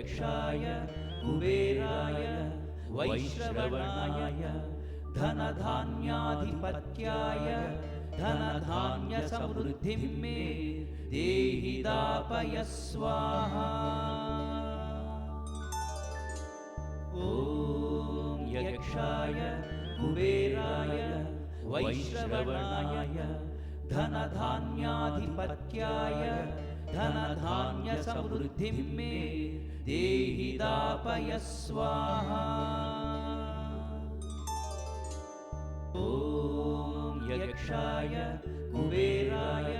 यक्षाय कुबेराय वैश्रवणाय धनधान्याधिपत्याय धनधान्यसमृद्धिं मे देहि दापय स्वाहा। ॐ यक्षाय कुबेराय वैश्रवणाय धनधान्याधिपत्याय धनधान्यसमृद्धिं मे देहि दापय स्वाहा। ॐ यक्षाय कुबेराय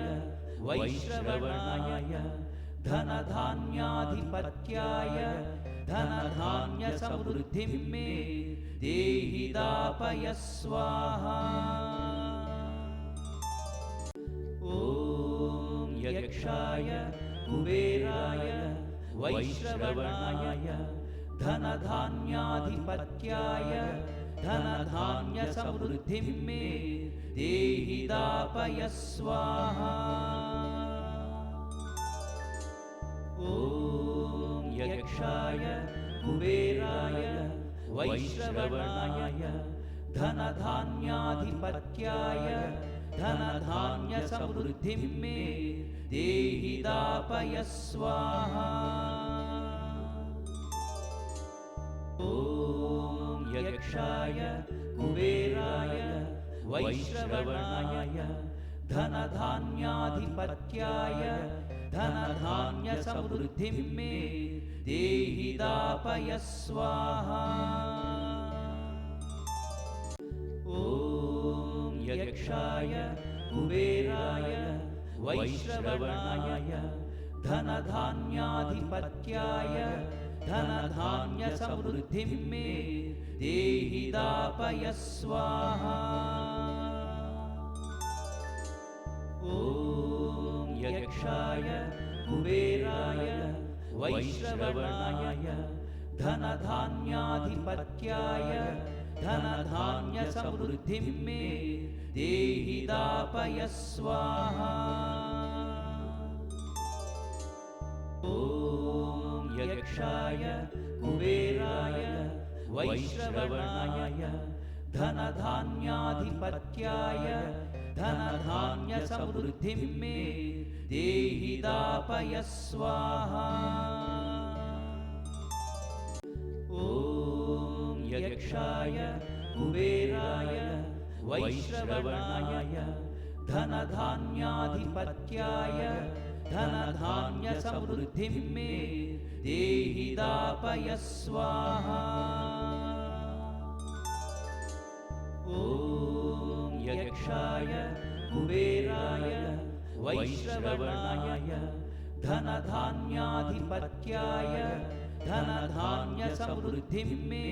वैश्रवणाय धनधान्याधिपत्याय धनधान्यसमृद्धिं मे देहि दापय स्वाहा। ॐ यक्षाय कुबेराय वैश्रवणाय धनधान्याधिपत्याय धनधान्यसमृद्धिं मे देहि दापय स्वाहा। ॐ यक्षाय कुबेराय वैश्रवणाय धनधान्याधिपत्याय धनधान्यसमृद्धिं मे देहि दापय स्वाहा। ॐ यक्षाय कुबेराय वैश्रवणाय धनधान्याधिपत्याय धनधान्यसमृद्धिं मे देहि दापय स्वाहा। ॐ यक्षाय कुबेराय वैश्रवणाय धनधान्याधिपत्याय धनधान्यसमृद्धिं मे देहि दापय स्वाहा। ॐ यक्षाय कुबेराय वैश्रवणाय धनधान्याधिपत्याय धनधान्यसमृद्धिं मे देहि दापय स्वाहा। ॐ यक्षाय कुबेराय वैश्रवणाय धनधान्याधिपत्याय धनधान्यसमृद्धिं मे देहि दापय स्वाहा। ॐ यक्षाय कुबेराय वैश्रवणाय धनधान्याधिपत्याय धनधान्यसमृद्धिं मे देहि दापय स्वाहा। ॐ यक्षाय कुबेराय वैश्रवणाय धनधान्याधिपत्याय धनधान्यसमृद्धिं मे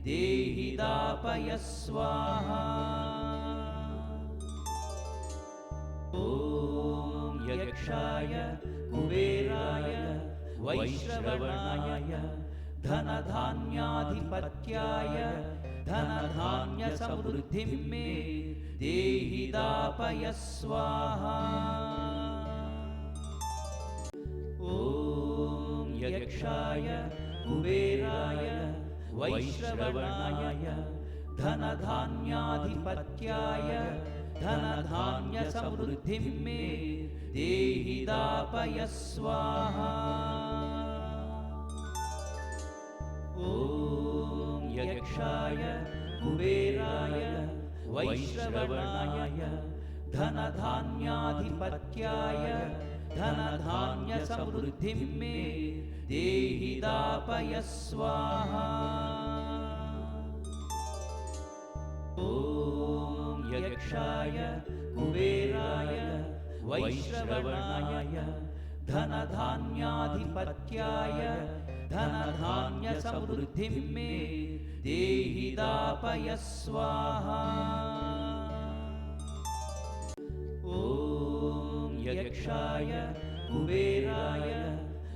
देहि दापय स्वाहा। ॐ यक्षाय कुबेराय वैश्रवणाय धनधान्याधिपत्याय धनधान्यसमृद्धिं मे देहि दापय स्वाहा। ॐ यक्षाय कुबेराय वैश्रवणाय धनधान्याधिपत्याय धनधान्यसमृद्धिं मे देहि दापय स्वाहा। ॐ यक्षाय कुबेराय वैश्रवणाय धनधान्याधिपत्याय धनधान्यसमृद्धिं मे देहि दापय स्वाहा। ॐ यक्षाय कुबेराय वैश्रवणाय धनधान्याधिपत्याय धनधान्यसमृद्धिं मे देहि दापय स्वाहा। ॐ यक्षाय कुबेराय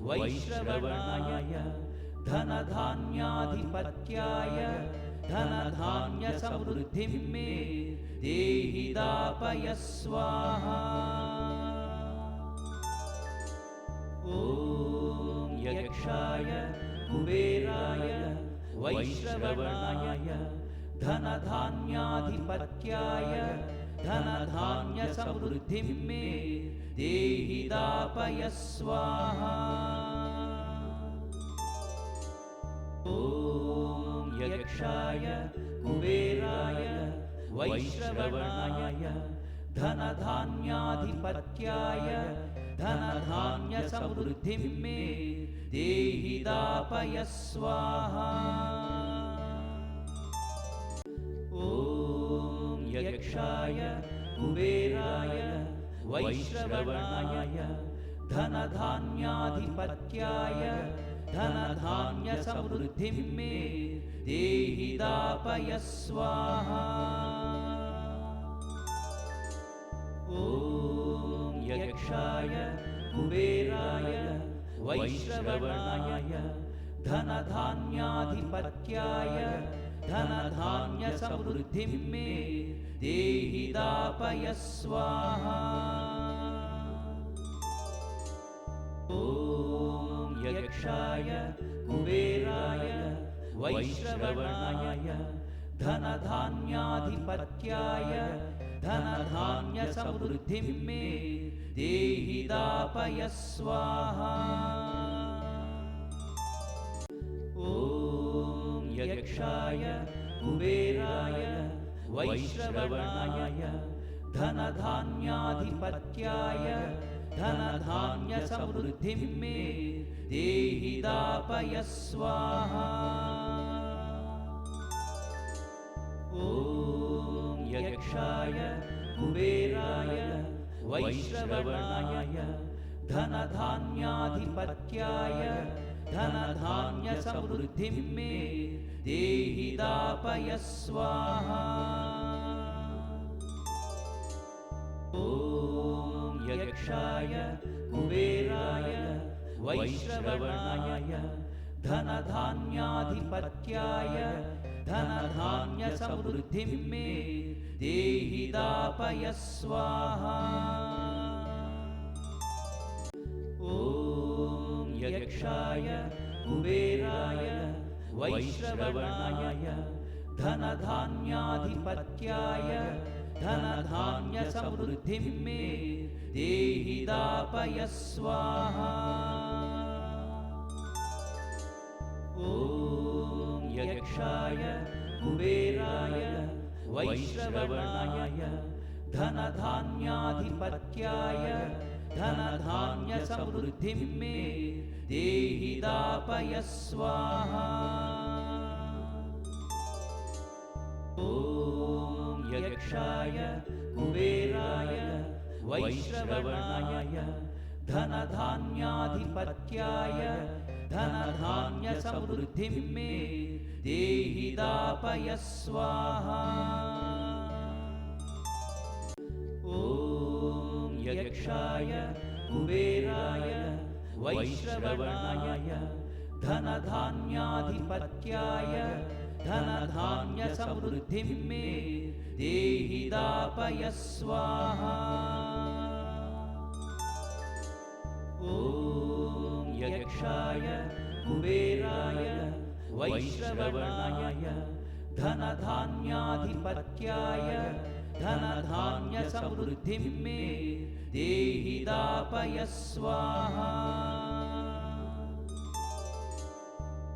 वैश्रवणाय धनधान्याधिपत्याय धनधान्यसमृद्धिं मे देहि दापय स्वाहा। ॐ यक्षाय कुबेराय वैश्रवणाय धनधान्याधिपत्याय धनधान्यसमृद्धिं मे देहि दापय स्वाहा। ॐ यक्षाय कुबेराय वैश्रवणाय धनधान्याधिपत्याय धनधान्यसमृद्धिं मे देहि दापय स्वाहा। ॐ यक्षाय कुबेराय वैश्रवणाय धनधान्याधिपत्याय धनधान्यसमृद्धिं मे देहि दापय स्वाहा। ॐ यक्षाय कुबेराय वैश्रवणाय धनधान्याधिपत्याय धनधान्यसमृद्धिं मे देहि दापय स्वाहा। ॐ यक्षाय कुबेराय वैश्रवणाय धनधान्याधिपत्याय धनधान्यसमृद्धिं मे देहि दापय स्वाहा। ॐ यक्षाय कुबेराय वैश्रवणाय धनधान्याधिपत्याय धनधान्यसमृद्धिं मे देहि दापय स्वाहा। ॐ यक्षाय कुबेराय वैश्रवणाय धनधान्याधिपत्याय धनधान्यसमृद्धिं मे देहि दापय स्वाहा। ॐ यक्षाय कुबेराय वैश्रवणाय धनधान्याधिपत्याय धनधान्यसमृद्धिं मे देहि दापय स्वाहा। ॐ यक्षाय कुबेराय वैश्रवणाय धनधान्याधिपत्याय धनधान्यसमृद्धिं मे देहि दापय स्वाहा। ॐ यक्षाय कुबेराय वैश्रवणाय धनधान्याधिपत्याय धनधान्यसमृद्धिं मे देहि दापय स्वाहा। ॐ यक्षाय कुबेराय वैश्रवणाय धनधान्याधिपत्याय धनधान्यसमृद्धिं मे देहि दापय स्वाहा। ॐ यक्षाय कुबेराय वैश्रवणाय धनधान्याधिपत्याय धनधान्यसमृद्धिं मे देहि दापय स्वाहा। ॐ यक्षाय कुबेराय वैश्रवणाय धनधान्याधिपत्याय धनधान्यसमृद्धिं मे देहि दापय स्वाहा।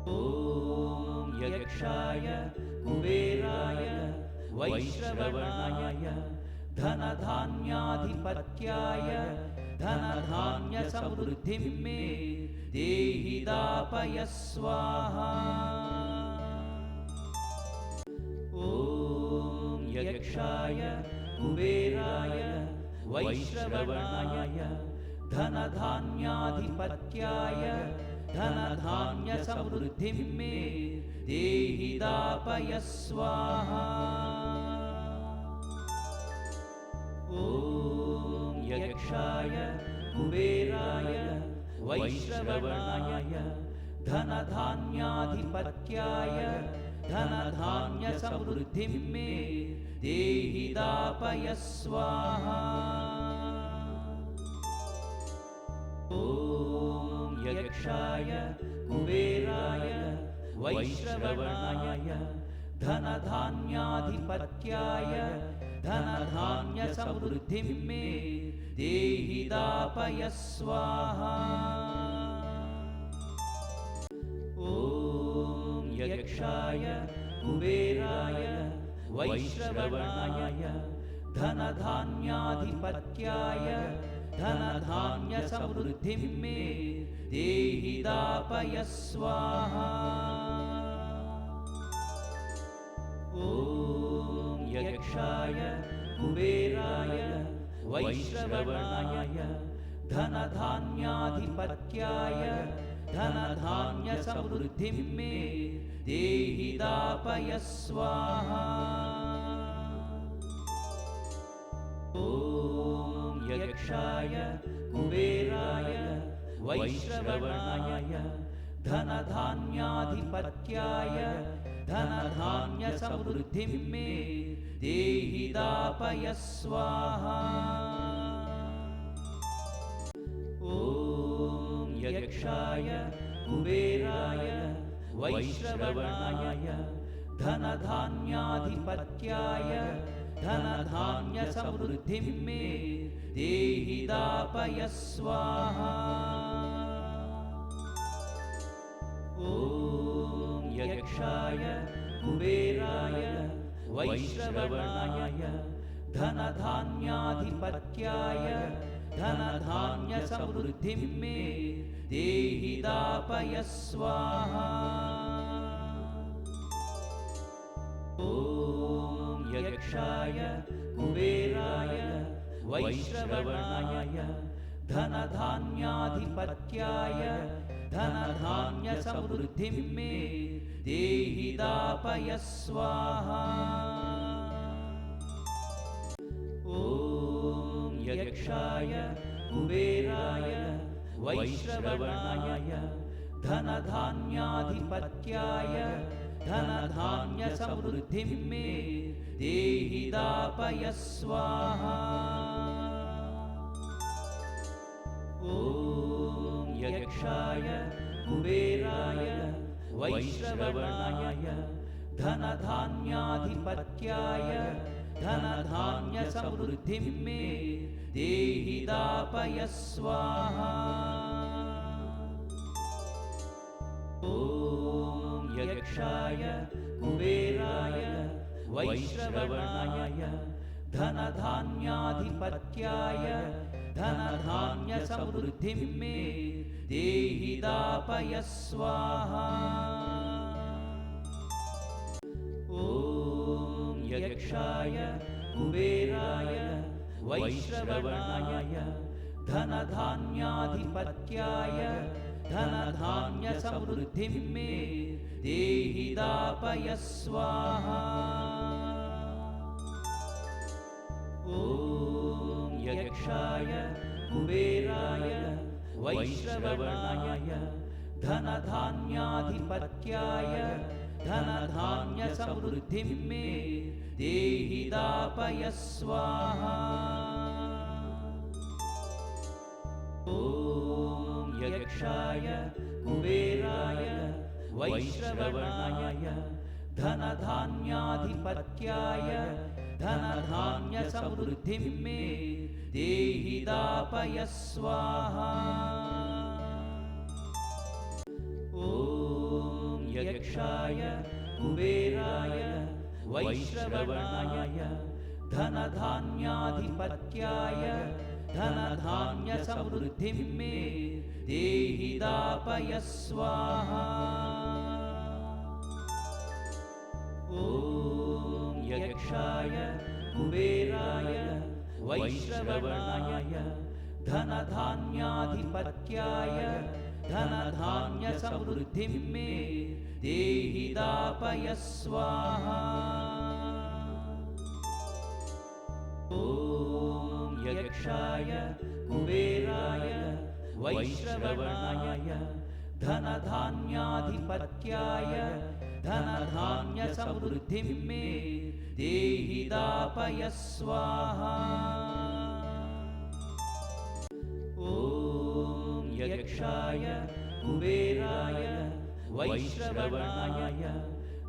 ॐ यक्षाय कुबेराय वैश्रवणाय धनधान्याधिपत्याय धनधान्यसमृद्धिं मे देहि दापय स्वाहा। ॐ यक्षाय कुबेराय वैश्रवणाय धनधान्याधिपत्याय धनधान्यसमृद्धिं मे देहि दापय स्वाहा। ॐ यक्षाय कुबेराय वैश्रवणाय धनधान्याधिपत्याय धनधान्यसमृद्धिं मे देहि दापय स्वाहा। ॐ यक्षाय कुबेराय वैश्रवणाय धनधान्याधिपत्याय धनधान्यसमृद्धिं मे देहि दापय स्वाहा। ॐ यक्षाय कुबेराय वैश्रवणाय धनधान्याधिपत्याय धनधान्यसमृद्धिं मे देहि दापय स्वाहा। ॐ यक्षाय कुबेराय वैश्रवणाय धनधान्याधिपत्याय धनधान्यसमृद्धिं मे देहि दापय स्वाहा। ॐ यक्षाय कुबेराय वैश्रवणाय धनधान्याधिपत्याय धनधान्यसमृद्धिं मे देहि दापय स्वाहा। ॐ यक्षाय कुबेराय वैश्रवणाय धनधान्याधिपत्याय धनधान्यसमृद्धिं मे देहि दापय स्वाहा। ॐ यक्षाय कुबेराय वैश्रवणाय धनधान्याधिपत्याय धनधान्यसमृद्धिं मे देहि दापय स्वाहा। ॐ यक्षाय कुबेराय वैश्रवणाय धनधान्याधिपत्याय धनधान्यसमृद्धिं मे देहि दापय स्वाहा। ॐ यक्षाय कुबेराय वैश्रवणाय धनधान्याधिपत्याय धनधान्यसमृद्धिं मे देहि दापय स्वाहा। ॐ यक्षाय कुबेराय वैश्रवणाय धनधान्याधिपत्याय धनधान्यसमृद्धिं मे देहि दापय स्वाहा। ॐ यक्षाय कुबेराय वैश्रवणाय धनधान्याधिपत्याय धनधान्यसमृद्धिं मे देहि दापय स्वाहा। ॐ यक्षाय कुबेराय वैश्रवणाय धनधान्याधिपत्याय धनधान्यसमृद्धिं मे देहि दापय स्वाहा। ॐ यक्षाय कुबेराय वैश्रवणाय धनधान्याधिपत्याय धनधान्यसमृद्धिं मे देहि दापय स्वाहा। ॐ यक्षाय कुबेराय वैश्रवणाय धनधान्याधिपत्याय धनधान्यसमृद्धिं मे देहि दापय स्वाहा। ॐ यक्षाय कुबेराय वैश्रवणाय धनधान्याधिपत्याय धनधान्यसमृद्धिं मे देहि दापय स्वाहा। ॐ यक्षाय कुबेराय वैश्रवणाय धनधान्याधिपत्याय धनधान्यसमृद्धिं मे देहि दापय स्वाहा। ॐ यक्षाय कुबेराय वैश्रवणाय धनधान्याधिपत्याय धनधान्यसमृद्धिं मे देहि दापय स्वाहा। ॐ यक्षाय कुबेराय वैश्रवणाय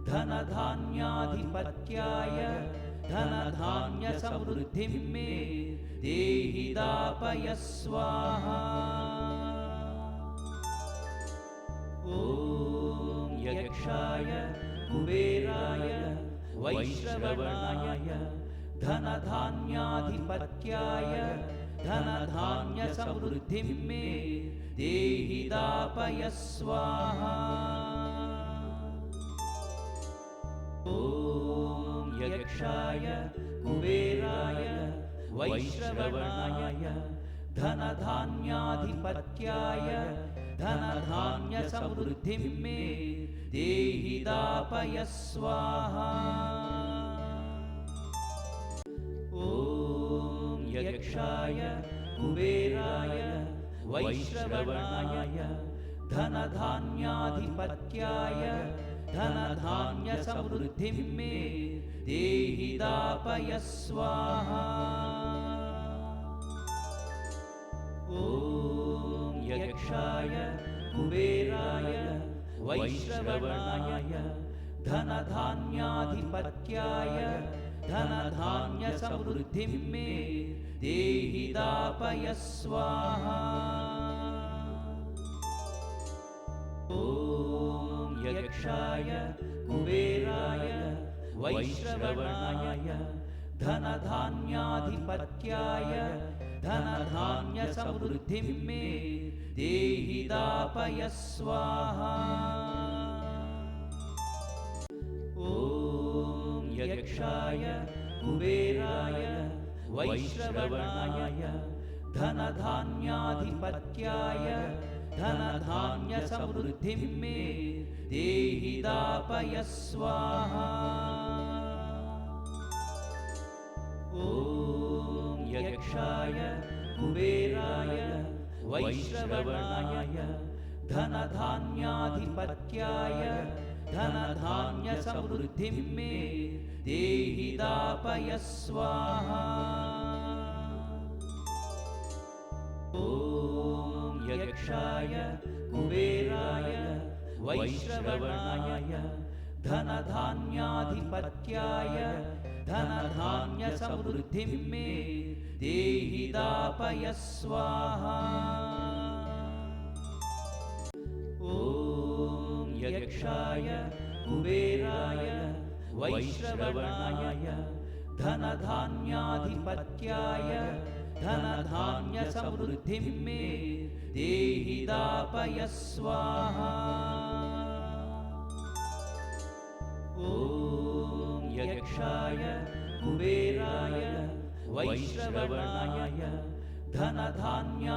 धनधान्याधिपत्याय धनधान्यसमृद्धिं मे देहि दापय स्वाहा। ॐ यक्षाय कुबेराय वैश्रवणाय धनधान्याधिपत्याय धनधान्यसमृद्धिं मे देहि दापय स्वाहा। ॐ यक्षाय कुबेराय वैश्रवणाय धनधान्याधिपत्याय धनधान्यसमृद्धिं मे देहि दापय स्वाहा। ॐ यक्षाय कुबेराय वैश्रवणाय धनधान्याधिपत्याय धनधान्यसमृद्धिं मे देहि दापय स्वाहा। ॐ यक्षाय कुबेराय वैश्रवणाय धनधान्याधिपत्याय धनधान्यसमृद्धिं मे देहि दापय स्वाहा। ॐ यक्षाय कुबेराय वैश्रवणाय धनधान्याधिपत्याय धनधान्यसमृद्धिं मे देहि दापय स्वाहा। ॐ यक्षाय कुबेराय वैश्रवणाय धनधान्याधिपत्याय धनधान्यसमृद्धिं मे देहि दापय स्वाहा। ॐ यक्षाय कुबेराय वैश्रवणाय धनधान्याधिपत्याय धनधान्यसमृद्धिं मे देहि दापय स्वाहा। ॐ यक्षाय कुबेराय वैश्रवणाय धनधान्याधिपत्याय धनधान्यसमृद्धिं मे देहि दापय स्वाहा। ॐ यक्षाय कुबेराय वैश्रवणाय धनधान्याधिपत्याय धनधान्यसमृद्धिं मे देहि दापय स्वाहा। ॐ यक्षाय कुबेराय वैश्रवणाय धनधान्याधिपत्याय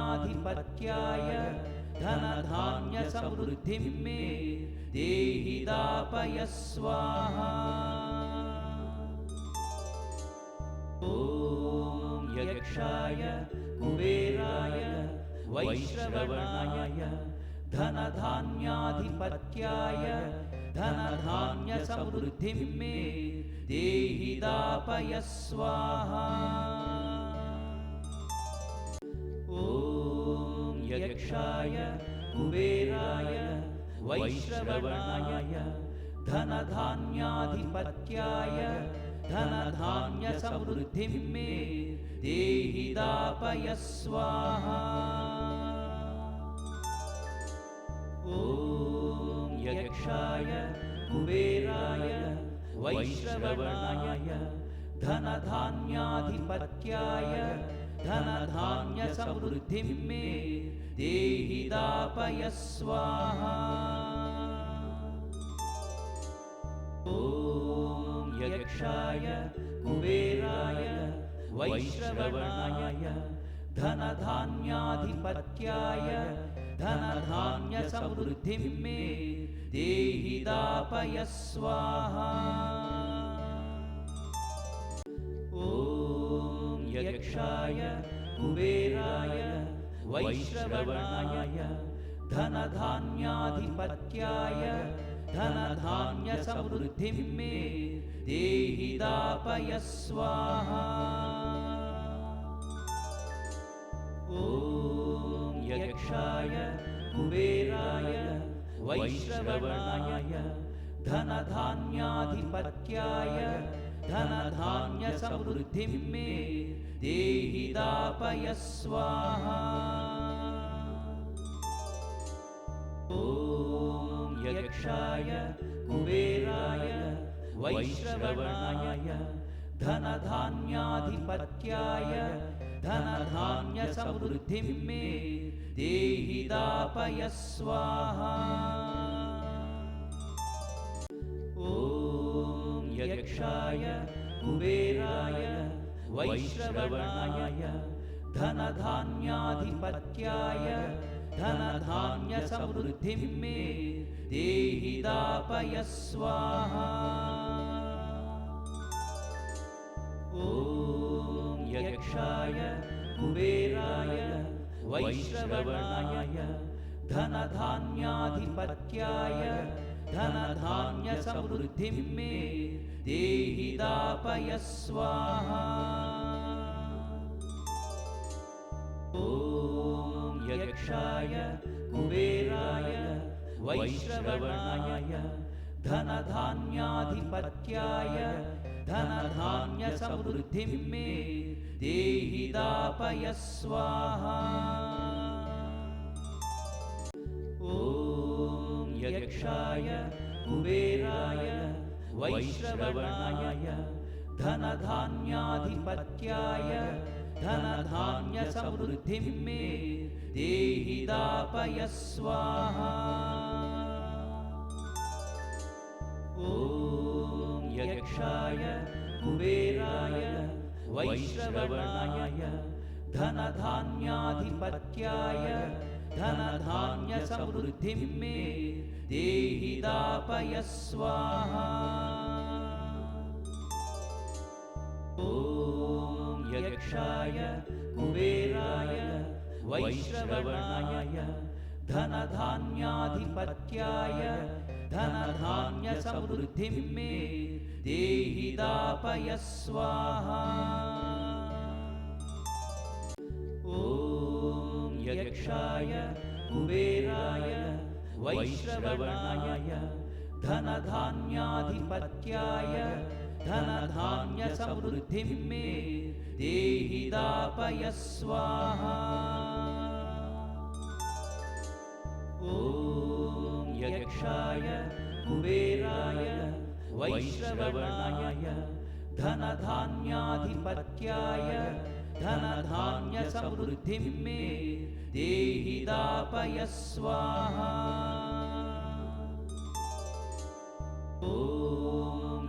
धनधान्यसमृद्धिं मे देहि दापय स्वाहा। ॐ यक्षाय कुबेराय वैश्रवणाय धनधान्याधिपत्याय धनधान्यसमृद्धिं मे देहि दापय स्वाहा। ॐ यक्षाय कुबेराय वैश्रवणाय धनधान्याधिपत्याय धनधान्यसमृद्धिं मे देहि दापय स्वाहा। ॐ यक्षाय कुबेराय वैश्रवणाय धनधान्याधिपत्याय धनधान्यसमृद्धिं मे देहि दापय स्वाहा। ॐ यक्षाय कुबेराय वैश्रवणाय धनधान्याधिपत्याय धनधान्यसमृद्धिं मे देहि दापय स्वाहा। ॐ यक्षाय कुबेराय वैश्रवणाय धनधान्याधिपत्याय धनधान्यसमृद्धिं मे देहि दापय स्वाहा। ॐ यक्षाय कुबेराय वैश्रवणाय धनधान्याधिपत्याय धनधान्यसमृद्धिं मे देहि दापय स्वाहा। ॐ यक्षाय कुबेराय वैश्रवणाय धनधान्याधिपत्याय धनधान्यसमृद्धिं मे देहि दापय स्वाहा। ॐ यक्षाय कुबेराय वैश्रवणाय धनधान्याधिपत्याय धनधान्यसमृद्धिं मे देहि दापय स्वाहा। ॐ यक्षाय कुबेराय वैश्रवणाय धनधान्याधिपत्याय धनधान्यसमृद्धिं मे देहि दापय स्वाहा। ॐ यक्षाय कुबेराय वैश्रवणाय धनधान्याधिपत्याय धनधान्यसमृद्धिं मे देहि दापय स्वाहा। ॐ यक्षाय कुबेराय वैश्रवणाय धनधान्याधिपत्याय धनधान्यसमृद्धिं मे देहि दापय स्वाहा। ॐ यक्षाय कुबेराय वैश्रवणाय धनधान्याधिपत्याय धनधान्यसमृद्धिं मे देहि दापय स्वाहा। ॐ यक्षाय कुबेराय वैश्रवणाय धनधान्याधिपत्याय धनधान्यसमृद्धिं मे देहि दापय स्वाहा। ॐ यक्षाय कुबेराय वैश्रवणाय धनधान्याधिपत्याय धनधान्यसमृद्धिं मे देहि दापय स्वाहा। ॐ यक्षाय कुबेराय वैश्रवणाय धनधान्याधिपत्याय धनधान्यसमृद्धिं मे देहि दापय स्वाहा। ॐ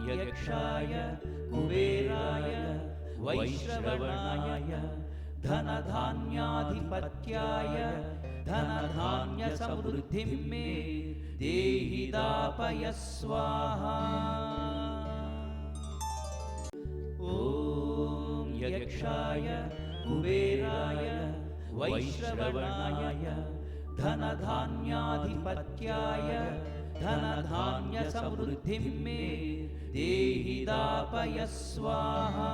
यक्षाय कुबेराय वैश्रवणाय धनधान्याधिपत्याय धनधान्यसमृद्धिं मे देहि दापय स्वाहा। ॐ यक्षाय कुबेराय वैश्रवणाय धनधान्याधिपत्याय धनधान्यसमृद्धिं मे देहि दापय स्वाहा।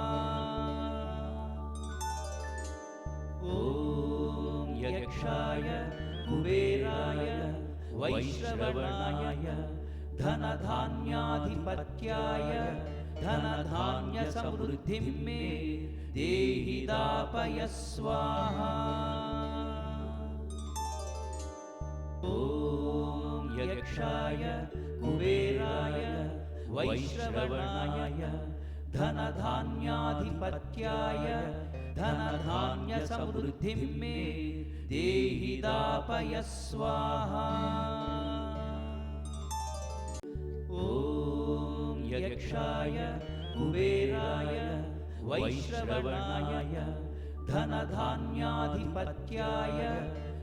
ॐ यक्षाय कुबेराय वैश्रवणाय धनधान्याधिपत्याय धनधान्यसमृद्धिं मे देहि दापय स्वाहा। ॐ यक्षाय कुबेराय वैश्रवणाय धनधान्याधिपत्याय धनधान्यसमृद्धिं मे देहि दापय स्वाहा। ॐ यक्षाय कुबेराय वैश्रवणाय धनधान्याधिपत्याय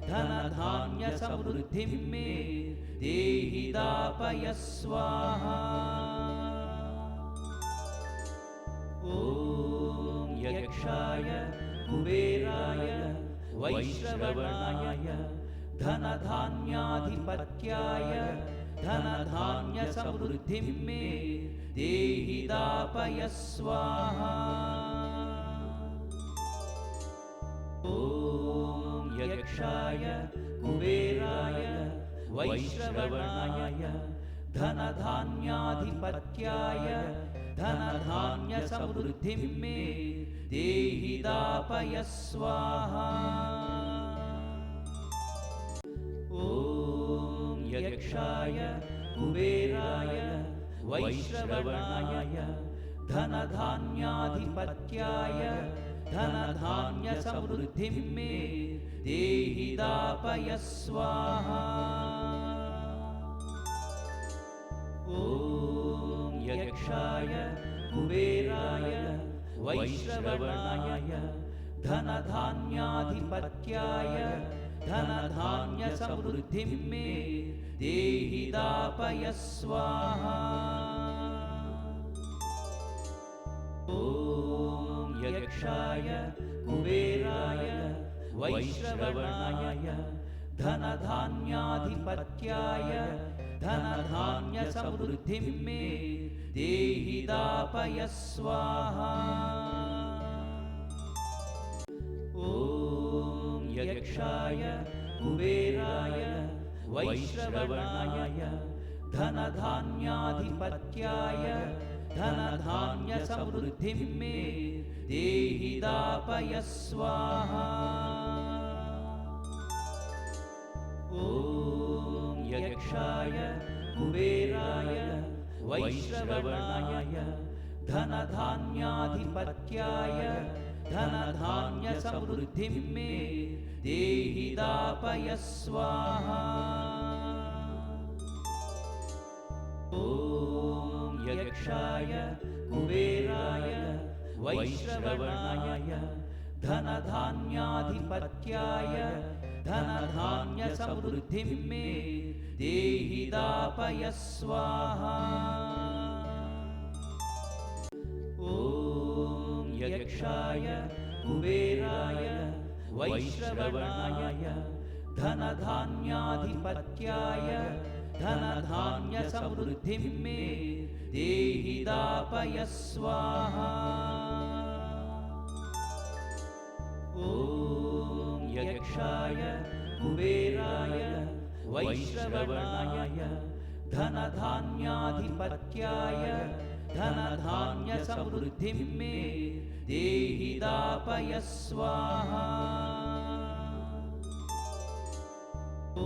धनधान्यसमृद्धिं मे देहि दापय स्वाहा। ॐ यक्षाय कुबेराय वैश्रवणाय धनधान्याधिपत्याय धनधान्यसमृद्धिं मे देहि दापय स्वाहा। ॐ यक्षाय कुबेराय वैश्रवणाय धनधान्याधिपत्याय धनधान्यसमृद्धिं मे देहि दापय स्वाहा। ॐ यक्षाय कुबेराय वैश्रवणाय धनधान्याधिपत्याय धनधान्यसमृद्धिं मे देहि दापय स्वाहा। ॐ यक्षाय कुबेराय वैश्रवणाय धनधान्याधिपत्याय धनधान्यसमृद्धिं मे देहि दापय स्वाहा। ॐ यक्षाय कुबेराय वैश्रवणाय धनधान्याधिपत्याय धनधान्यसमृद्धिं मे देहि दापय स्वाहा। ॐ यक्षाय कुबेराय वैश्रवणाय धनधान्याधिपत्याय धनधान्यसमृद्धिं मे देहि दापय स्वाहा। ॐ यक्षाय कुबेराय वैश्रवणाय धनधान्याधिपत्याय धनधान्यसमृद्धिं मे देहि दापय स्वाहा। ॐ यक्षाय कुबेराय वैश्रवणाय धनधान्याधिपत्याय धनधान्यसमृद्धिं मे देहि दापय स्वाहा। ॐ यक्षाय कुबेराय वैश्रवणाय धनधान्याधिपत्याय धनधान्यसमृद्धिं मे देहि दापय स्वाहा। ॐ यक्षाय कुबेराय वैश्रवणाय धनधान्याधिपत्याय धनधान्यसमृद्धिं मे देहि दापय स्वाहा। ॐ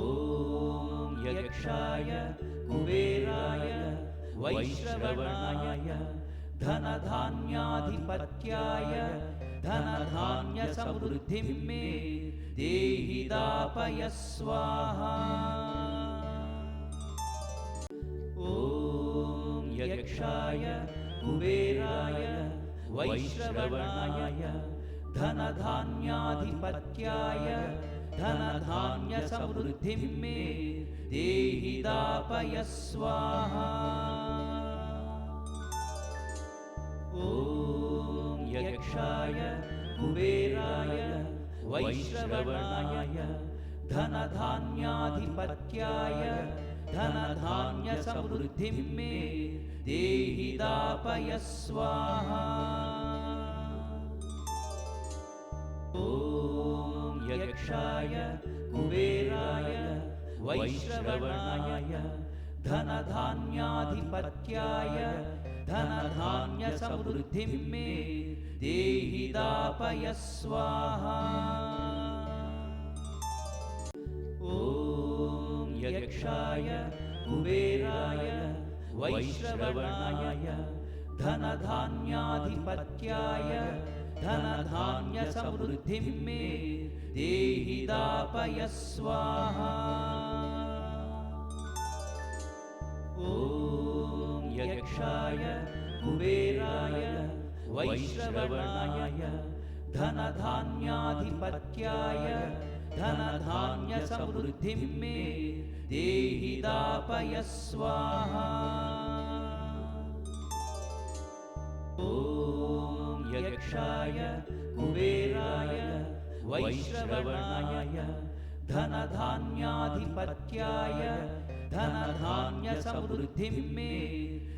यक्षाय कुबेराय वैश्रवणाय धनधान्याधिपत्याय धनधान्यसमृद्धिं मे देहि दापय स्वाहा। ॐ यक्षाय कुबेराय वैश्रवणाय धनधान्याधिपत्याय धनधान्यसमृद्धिं मे देहि दापय स्वाहा। ॐ यक्षाय कुबेराय वैश्रवणाय धनधान्याधिपत्याय धनधान्यसमृद्धिं मे देहि दापय स्वाहा। ॐ यक्षाय कुबेराय वैश्रवणाय धनधान्याधिपत्याय धनधान्यसमृद्धिं मे देहि दापय स्वाहा। ॐ यक्षाय कुबेराय वैश्रवणाय धनधान्याधिपत्याय धनधान्यसमृद्धिं मे देहि दापय स्वाहा। ॐ यक्षाय कुबेराय वैश्रवणाय धनधान्याधिपत्याय धनधान्यसमृद्धिं मे देहि दापय स्वाहा। ॐ यक्षाय कुबेराय वैश्रवणाय धनधान्याधिपत्याय धनधान्यसमृद्धिं मे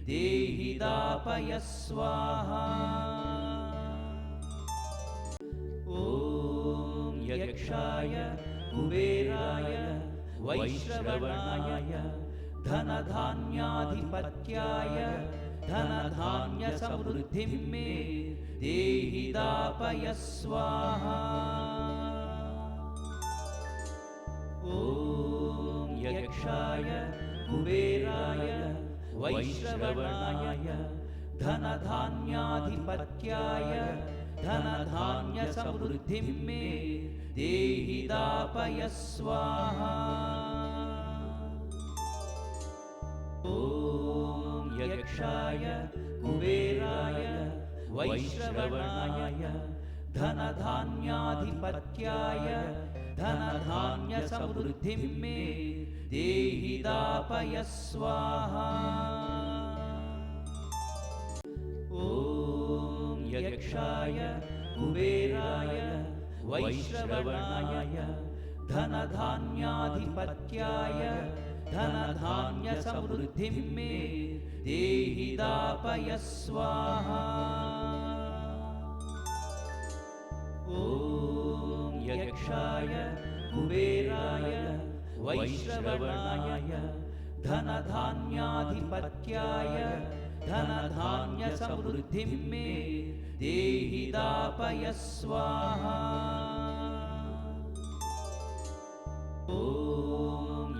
देहि दापय स्वाहा। ॐ यक्षाय कुबेराय वैश्रवणाय धनधान्याधिपत्याय धनधान्यसमृद्धिं मे देहि दापय स्वाहा। ॐ यक्षाय कुबेराय वैश्रवणाय धनधान्याधिपत्याय धनधान्यसमृद्धिं मे देहि दापय स्वाहा। ॐ यक्षाय कुबेराय वैश्रवणाय धनधान्याधिपत्याय धनधान्यसमृद्धिं मे देहि दापय स्वाहा। ॐ यक्षाय कुबेराय वैश्रवणाय धनधान्याधिपत्याय धनधान्यसमृद्धिं मे देहि दापय स्वाहा। ॐ यक्षाय कुबेराय वैश्रवणाय धनधान्याधिपत्याय धनधान्यसमृद्धिं मे देहि दापय स्वाहा। ॐ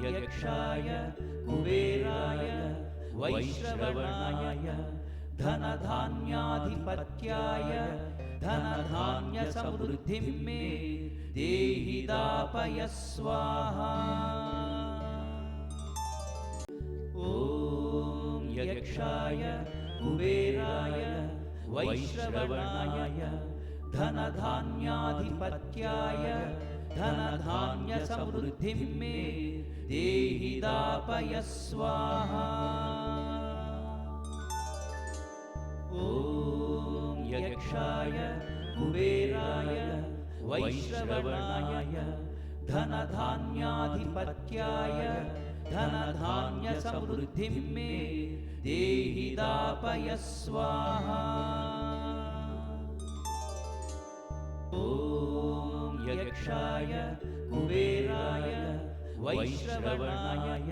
यक्षाय कुबेराय वैश्रवणाय धनधान्याधिपत्याय धनधान्यसमृद्धिं मे देहि दापय स्वाहा। ॐ यक्षाय कुबेराय वैश्रवणाय धनधान्याधिपत्याय धनधान्यसमृद्धिं मे देहि दापय स्वाहा। ॐ यक्षाय कुबेराय वैश्रवणाय धनधान्याधिपत्याय धनधान्यसमृद्धिं मे देहि दापय स्वाहा। ॐ यक्षाय कुबेराय वैश्रवणाय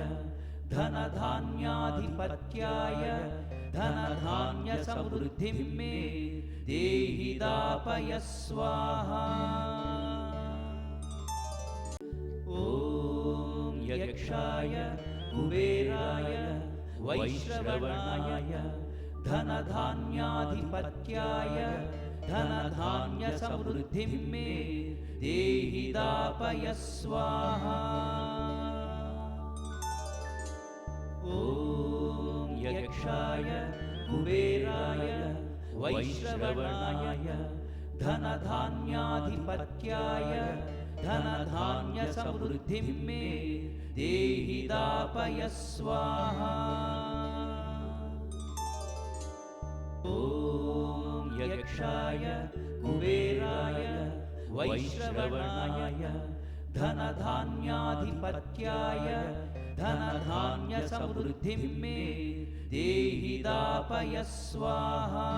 धनधान्याधिपत्याय धनधान्यसमृद्धिं मे देहि दापय स्वाहा। ॐ यक्षाय कुबेराय वैश्रवणाय धनधान्याधिपत्याय धनधान्यसमृद्धिं मे देहि दापय स्वाहा। ॐ यक्षाय कुबेराय वैश्रवणाय धनधान्याधिपत्याय धनधान्यसमृद्धिं मे देहि दापय स्वाहा। ॐ यक्षाय कुबेराय वैश्रवणाय धनधान्याधिपत्याय धनधान्यसमृद्धिं मे देहि दापय स्वाहा।